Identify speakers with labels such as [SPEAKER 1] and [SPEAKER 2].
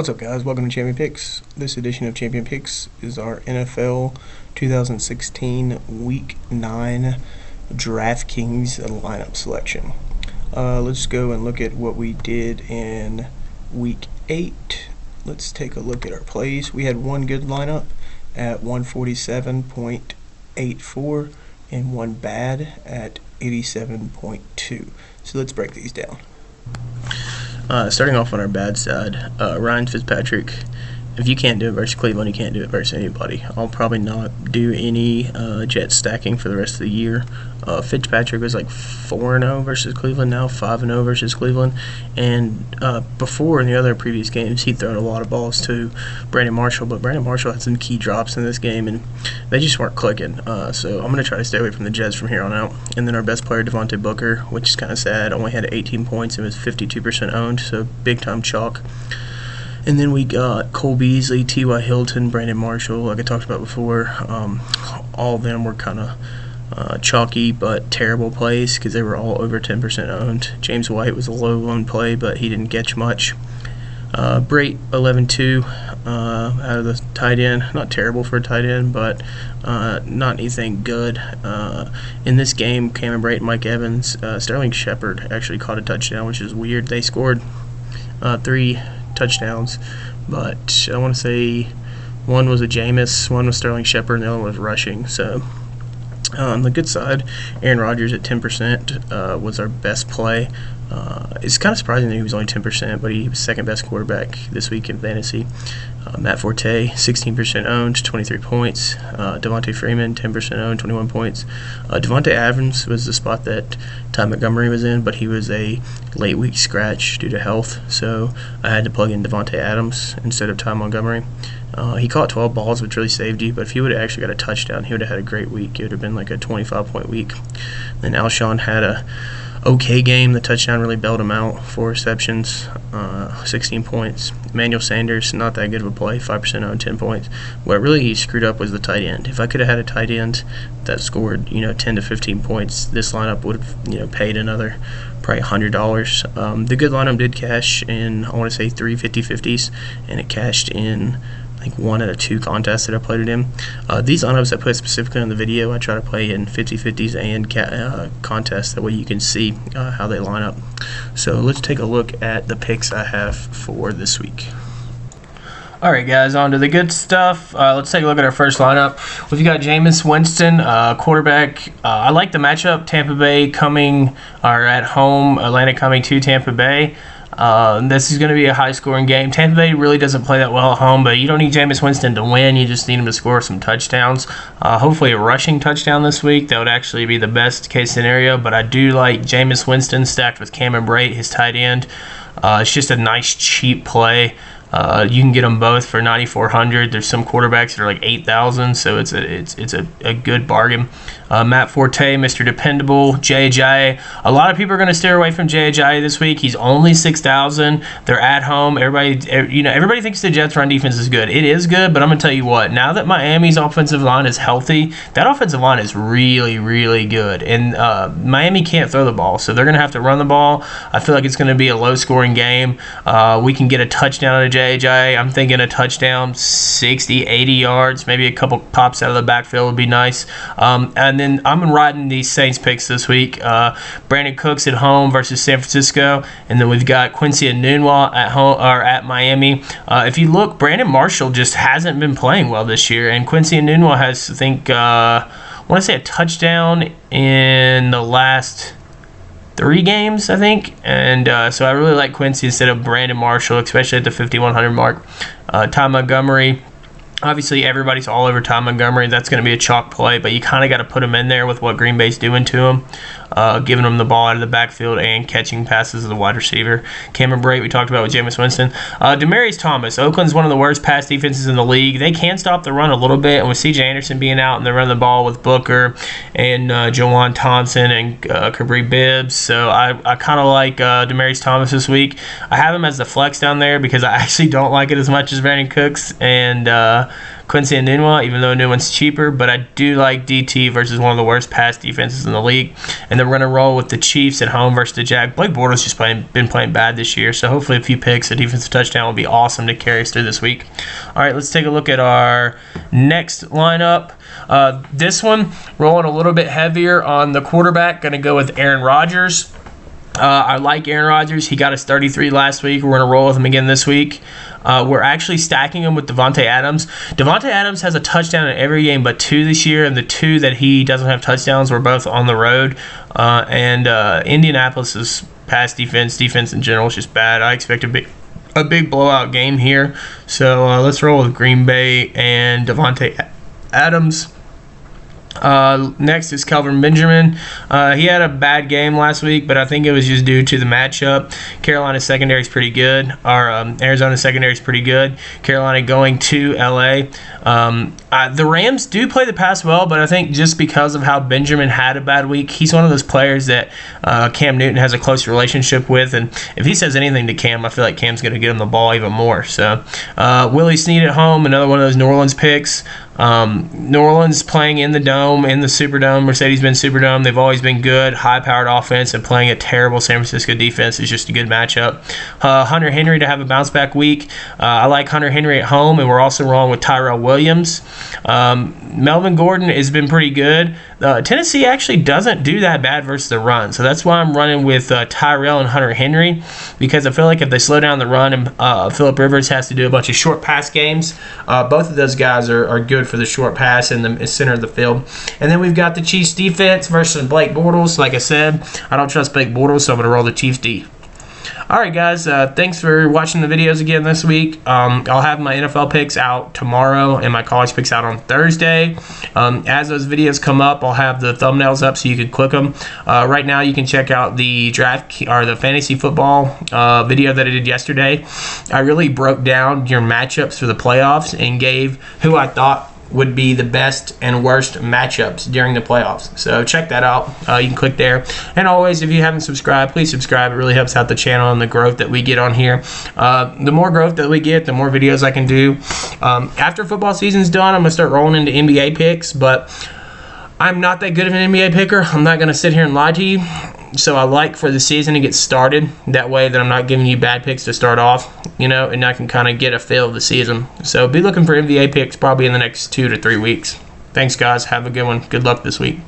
[SPEAKER 1] What's up, guys? Welcome to Champion Picks. This edition of Champion Picks is our NFL 2016 Week 9 DRAFTKiNGS lineup selection. Let's go and look at what we did in Week 8. Let's take a look at our plays. We had one good lineup at 147.84 and one bad at 87.2. So let's break these down.
[SPEAKER 2] Starting off on our bad side, Ryan Fitzpatrick, if you can't do it versus Cleveland, you can't do it versus anybody. I'll probably not do any jet stacking for the rest of the year. Fitzpatrick was like 4-0 versus Cleveland, now 5-0 versus Cleveland. And before in the other previous games, he'd thrown a lot of balls to Brandon Marshall, but Brandon Marshall had some key drops in this game, and they just weren't clicking. So I'm going to try to stay away from the Jets from here on out. And then our best player, Devontae Booker, which is kind of sad, only had 18 points and was 52% owned, so big-time chalk. And then we got Cole Beasley, T.Y. Hilton, Brandon Marshall, like I talked about before. All of them were kind of chalky but terrible plays because they were all over 10% owned. James White was a low-owned play, but he didn't catch much. Brate, 11-2 out of the tight end. Not terrible for a tight end, but not anything good. In this game, Cameron Brate and Mike Evans, Sterling Shepard actually caught a touchdown, which is weird. They scored 3 touchdowns, but I want to say one was a Jameis, one was Sterling Shepard, and the other was rushing. So on the good side, Aaron Rodgers at 10% was our best play. It's kind of surprising that he was only 10%, but he was second best quarterback this week in fantasy. Matt Forte, 16% owned, 23 points. Devontae Freeman, 10% owned, 21 points. Devontae Adams was the spot that Ty Montgomery was in, but he was a late week scratch due to health, so I had to plug in Devontae Adams instead of Ty Montgomery. He caught 12 balls, which really saved you, but if he would have actually got a touchdown, he would have had a great week. It would have been like a 25-point week. Then Alshon had a okay game. The touchdown really bailed him out. 4 receptions, 16 points. Emmanuel Sanders, not that good of a play, 5% on 10 points. What really screwed up was the tight end. If I could have had a tight end that scored 10 to 15 points, this lineup would have paid another probably $100. The good lineup did cash in, I want to say, 3 50-50s, and it cashed in like 1 out of 2 contests that I played it in. These lineups I put specifically on the video, I try to play in 50-50s and contests. That way you can see how they line up. So let's take a look at the picks I have for this week. Alright guys, on to the good stuff. Let's take a look at our first lineup. We've got Jameis Winston, quarterback. I like the matchup. Tampa Bay coming, or at home, Atlanta coming to Tampa Bay. This is going to be a high-scoring game. Tampa Bay really doesn't play that well at home, but you don't need Jameis Winston to win. You just need him to score some touchdowns. Hopefully a rushing touchdown this week. That would actually be the best-case scenario, but I do like Jameis Winston stacked with Cameron Brate, his tight end. It's just a nice, cheap play. You can get them both for $9,400. There's some quarterbacks that are like $8,000, so it's a good bargain. Matt Forte, Mr. Dependable, J.J. A lot of people are going to steer away from J.J. this week. He's only $6,000. They're at home. Everybody thinks the Jets' run defense is good. It is good, but I'm going to tell you what. Now that Miami's offensive line is healthy, that offensive line is really, really good. And Miami can't throw the ball, so they're going to have to run the ball. I feel like it's going to be a low-scoring game. We can get a touchdown out of J.J. I'm thinking a touchdown, 60, 80 yards, maybe a couple pops out of the backfield would be nice. And then I'm riding these Saints picks this week. Brandon Cooks at home versus San Francisco, and then we've got Quincy Enunwa at home or at Miami. If you look, Brandon Marshall just hasn't been playing well this year, and Quincy Enunwa has, I think, I want to say a touchdown in the last 3 games, I think, and so I really like Quincy instead of Brandon Marshall, especially at the 5,100 mark. Ty Montgomery, obviously everybody's all over Ty Montgomery. That's going to be a chalk play, but you kind of got to put him in there with what Green Bay's doing to him, giving him the ball out of the backfield and catching passes as a wide receiver. Cameron Brate, we talked about with Jameis Winston. Demaryius Thomas, Oakland's one of the worst pass defenses in the league. They can stop the run a little bit, and with C.J. Anderson being out, and they're running the ball with Booker and Jawan Thompson and Kabri Bibbs. So I kind of like Demaryius Thomas this week. I have him as the flex down there because I actually don't like it as much as Brandon Cooks, and Quincy Enunwa, even though Enunwa's cheaper, but I do like DT versus one of the worst pass defenses in the league. And then we're going to roll with the Chiefs at home versus the Jag. Blake Bortles just been playing bad this year, so hopefully a few picks, a defensive touchdown will be awesome to carry us through this week. All right, let's take a look at our next lineup. This one, rolling a little bit heavier on the quarterback, going to go with Aaron Rodgers. I like Aaron Rodgers. He got us 33 last week. We're going to roll with him again this week. We're actually stacking him with Davante Adams. Davante Adams has a touchdown in every game but 2 this year, and the 2 that he doesn't have touchdowns were both on the road. Indianapolis's pass defense in general is just bad. I expect a big blowout game here. So let's roll with Green Bay and Davante Adams. Next is Kelvin Benjamin. He had a bad game last week, but I think it was just due to the matchup. Carolina's secondary is pretty good. Arizona's secondary is pretty good. Carolina going to LA. The Rams do play the pass well, but I think just because of how Benjamin had a bad week, he's one of those players that Cam Newton has a close relationship with, and if he says anything to Cam, I feel like Cam's going to get him the ball even more. So Willie Snead at home, another one of those New Orleans picks. New Orleans playing in the Dome, in the Superdome, Mercedes-Benz Superdome. They've always been good, high-powered offense, and playing a terrible San Francisco defense is just a good matchup. Hunter Henry to have a bounce-back week. I like Hunter Henry at home, and we're also rolling with Tyrell Williams. Melvin Gordon has been pretty good. Tennessee actually doesn't do that bad versus the run, so that's why I'm running with Tyrell and Hunter Henry, because I feel like if they slow down the run and Phillip Rivers has to do a bunch of short pass games, both of those guys are good for the short pass in the center of the field. And then we've got the Chiefs defense versus Blake Bortles. Like I said, I don't trust Blake Bortles, so I'm going to roll the Chiefs D. Alright guys, thanks for watching the videos again this week. I'll have my NFL picks out tomorrow and my college picks out on Thursday. As those videos come up, I'll have the thumbnails up so you can click them. Right now you can check out the the fantasy football video that I did yesterday. I really broke down your matchups for the playoffs and gave who I thought would be the best and worst matchups during the playoffs. So check that out. You can click there. And always, if you haven't subscribed, please subscribe. It really helps out the channel and the growth that we get on here. The more growth that we get, the more videos I can do. After football season's done, I'm going to start rolling into NBA picks, but I'm not that good of an NBA picker. I'm not going to sit here and lie to you. So I like for the season to get started. That way that I'm not giving you bad picks to start off, and I can kind of get a feel of the season. So be looking for NBA picks probably in the next 2 to 3 weeks. Thanks, guys. Have a good one. Good luck this week.